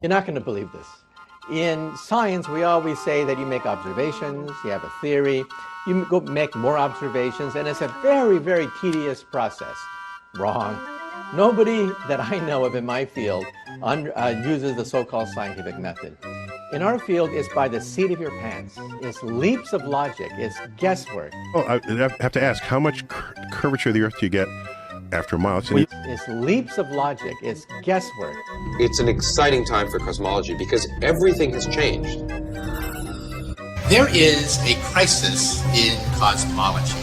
You're not going to believe this. In science, we always say that you make observations, you have a theory, you go make more observations, and it's a very, very tedious process. Wrong. Nobody that I know of in my field uses the so-called scientific method. In our field, it's by the seat of your pants. It's leaps of logic. It's guesswork. Oh, I have to ask, how much curvature of the Earth do you get after a mile? It's leaps of logic. It's guesswork. It's an exciting time for cosmology because everything has changed. There is a crisis in cosmology.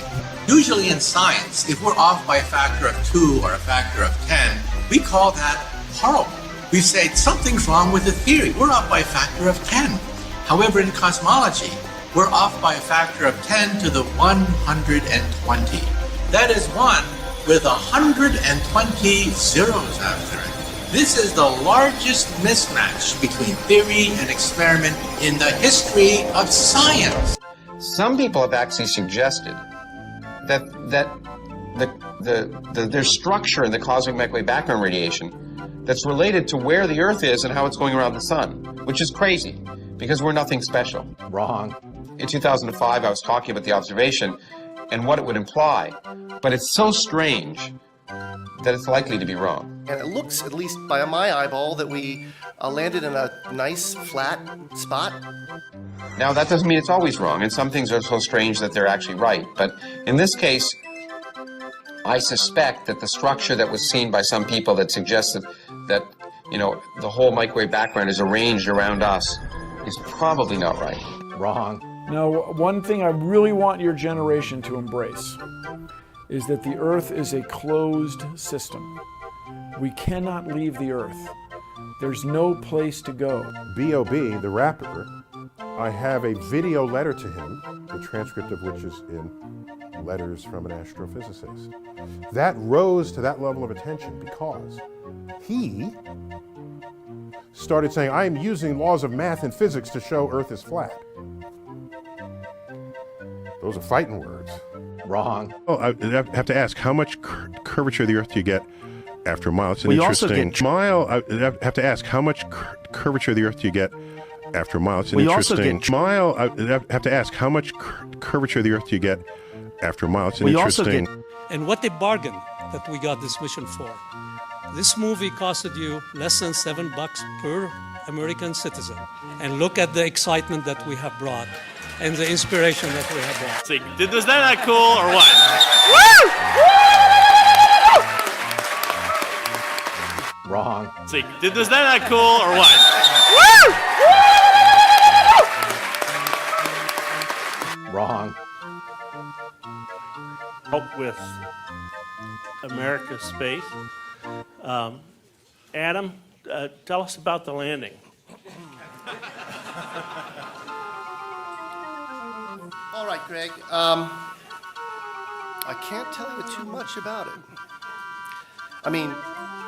Usually in science, if we're off by a factor of 2 or a factor of 10, we call that horrible. We say something's wrong with the theory. We're off by a factor of 10. However, in cosmology, we're off by a factor of 10 to the 120. That is 1 with 120 zeros after it. This is the largest mismatch between theory and experiment in the history of science. Some people have actually suggested that there's structure in the cosmic microwave background radiation that's related to where the Earth is and how it's going around the sun, which is crazy because we're nothing special. Wrong. In 2005, I was talking about the observation and what it would imply, but it's so strange that it's likely to be wrong. And it looks, at least by my eyeball, that we landed in a nice flat spot. Now, that doesn't mean it's always wrong, and some things are so strange that they're actually right. But in this case, I suspect that the structure that was seen by some people that suggested that, the whole microwave background is arranged around us is probably not right. Wrong. Now, one thing I really want your generation to embrace is that the Earth is a closed system. We cannot leave the Earth. There's no place to go. b.o.b, the rapper, I have a video letter to him, the transcript of which is in Letters from an Astrophysicist. That rose to that level of attention because he started saying, I am using laws of math and physics to show Earth is flat. Those are fighting words. Wrong. Oh, I have to ask, how much curvature of the Earth do you get after a mile? It's an We interesting also get mile. I have to ask, how much curvature of the Earth do you get after a mile? It's an We also interesting get mile. I have to ask, how much curvature of the Earth do you get after a mile? It's an We also interesting. get And what a bargain that we got this mission for. This movie costed you less than $7 per American citizen. And look at the excitement that we have brought and the inspiration that we have brought. See, is that not cool or what? Wrong. See, is that not cool or what? Wrong. Help with America's space. Adam, tell us about the landing. All right, Greg. I can't tell you too much about it. I mean,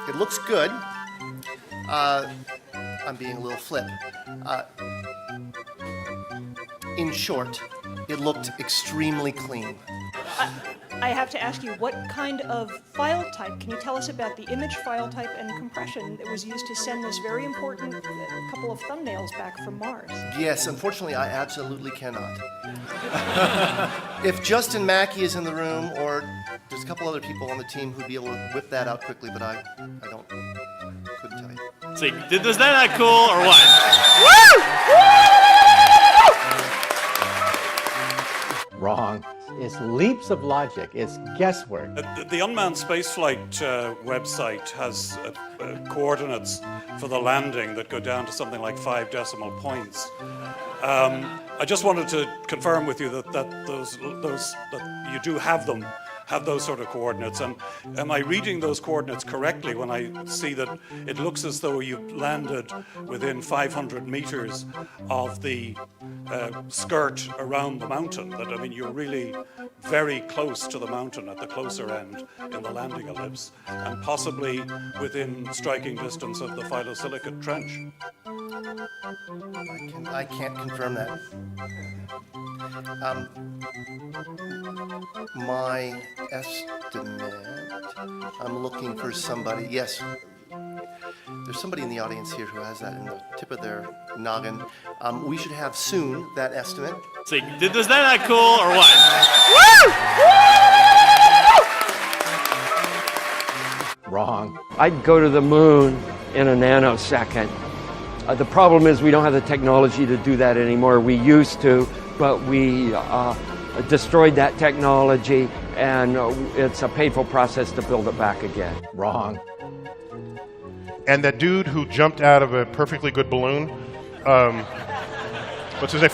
it looks good. I'm being a little flip. In short, it looked extremely clean. I have to ask you, what kind of file type? Can you tell us about the image file type and compression that was used to send this very important couple of thumbnails back from Mars? Yes, unfortunately, I absolutely cannot. If Justin Mackey is in the room, or there's a couple other people on the team who'd be able to whip that out quickly, but I couldn't tell you. See, is that not cool or what? Wrong. It's leaps of logic. It's guesswork. The unmanned spaceflight website has coordinates for the landing that go down to something like 5 decimal points. I just wanted to confirm with you that you do have them. Have those sort of coordinates, and am I reading those coordinates correctly when I see that it looks as though you've landed within 500 meters of the skirt around the mountain? That, I mean, you're really very close to the mountain at the closer end in the landing ellipse, and possibly within striking distance of the phyllosilicate trench. I can't confirm that. My estimate, I'm looking for somebody, yes. There's somebody in the audience here who has that in the tip of their noggin. We should have soon that estimate. See, is that not cool or what? Wrong. I'd go to the moon in a nanosecond. The problem is we don't have the technology to do that anymore. We used to, but we destroyed that technology, and it's a painful process to build it back again. Wrong. And that dude who jumped out of a perfectly good balloon, what's his name?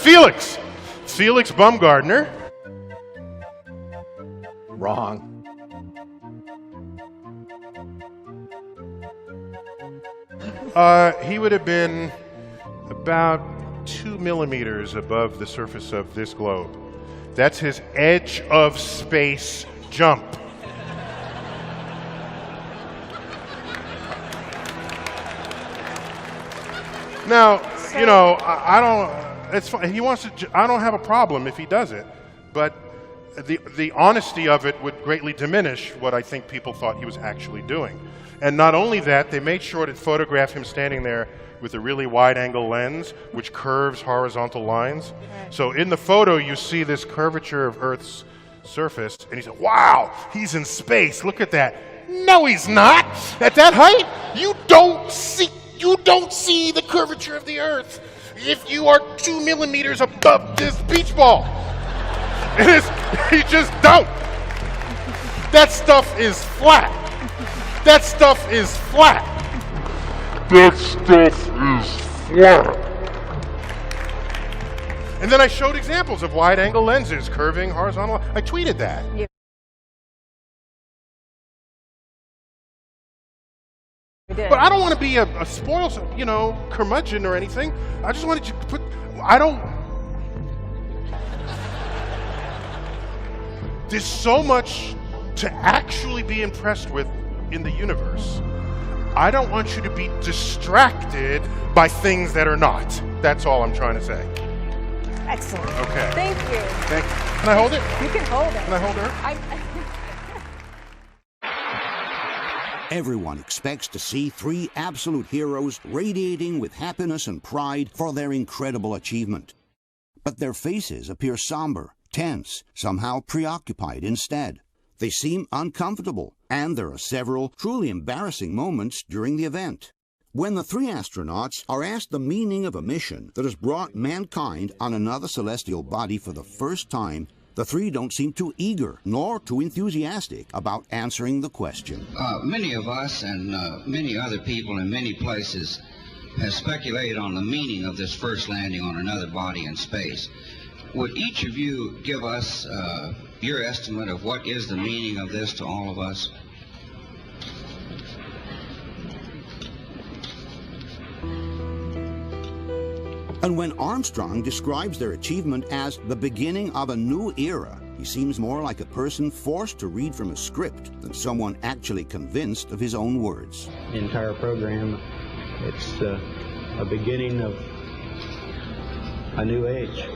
Felix Baumgartner. Wrong. He would have been about 2 millimeters above the surface of this globe. That's his edge of space jump. Now, you know, I don't. It's fine. He wants to. I don't have a problem if he does it, but the honesty of it would greatly diminish what I think people thought he was actually doing. And not only that, they made sure to photograph him standing there with a really wide-angle lens, which curves horizontal lines. So in the photo, you see this curvature of Earth's surface, and he said, "Wow, he's in space. Look at that." No, he's not. At that height, you don't see the curvature of the Earth if you are 2 millimeters above this beach ball. You just don't. That stuff is flat. That stuff is flat. That stuff is flat. And then I showed examples of wide-angle lenses curving horizontal. I tweeted that. Yeah. But I don't want to be a spoiled, curmudgeon or anything. I just wanted you to put. There's so much to actually be impressed with in the universe. I don't want you to be distracted by things that are not. That's all I'm trying to say. Excellent. Okay. Thank you. Thank you. Can I hold it? You can hold it. Can I hold her? Everyone expects to see three absolute heroes radiating with happiness and pride for their incredible achievement. But their faces appear somber, tense, somehow preoccupied instead. They seem uncomfortable, and there are several truly embarrassing moments during the event. When the three astronauts are asked the meaning of a mission that has brought mankind on another celestial body for the first time, the three don't seem too eager nor too enthusiastic about answering the question. Many of us and many other people in many places have speculated on the meaning of this first landing on another body in space. Would each of you give us your estimate of what is the meaning of this to all of us? And when Armstrong describes their achievement as the beginning of a new era, he seems more like a person forced to read from a script than someone actually convinced of his own words. The entire program, it's a beginning of a new age.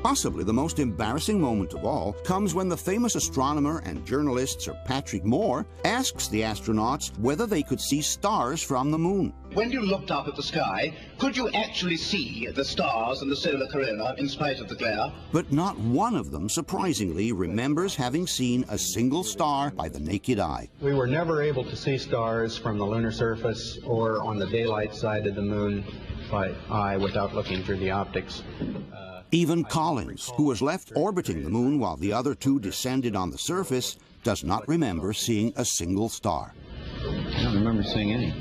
Possibly the most embarrassing moment of all comes when the famous astronomer and journalist Sir Patrick Moore asks the astronauts whether they could see stars from the moon. When you looked up at the sky, could you actually see the stars and the solar corona in spite of the glare? But not one of them, surprisingly, remembers having seen a single star by the naked eye. We were never able to see stars from the lunar surface or on the daylight side of the moon by eye without looking through the optics. Even Collins, who was left orbiting the moon while the other two descended on the surface, does not remember seeing a single star. I don't remember seeing any.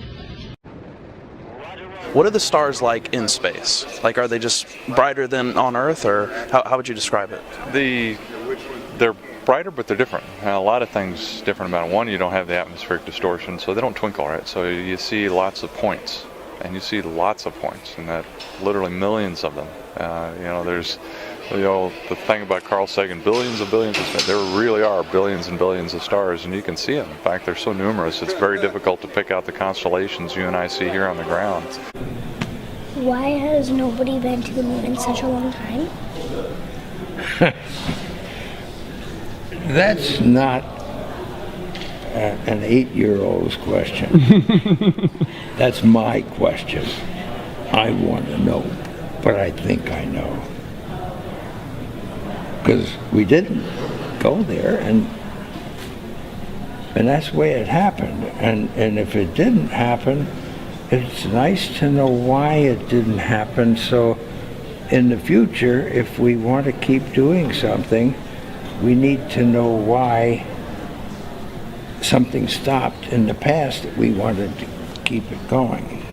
What are the stars like in space? Like, are they just brighter than on Earth, or how would you describe it? They're brighter, but they're different. A lot of things different about it. One, you don't have the atmospheric distortion, so they don't twinkle, right? So you see lots of points, and you see lots of points, and that literally millions of them. There's, the thing about Carl Sagan, billions of stars. There really are billions and billions of stars, and you can see them. In fact, they're so numerous, it's very difficult to pick out the constellations you and I see here on the ground. Why has nobody been to the moon in such a long time? That's not an 8-year-old's question. That's my question. I want to know, but I think I know. Because we didn't go there, and that's the way it happened. And if it didn't happen, it's nice to know why it didn't happen, so in the future, if we want to keep doing something, we need to know why something stopped in the past that we wanted to keep it going.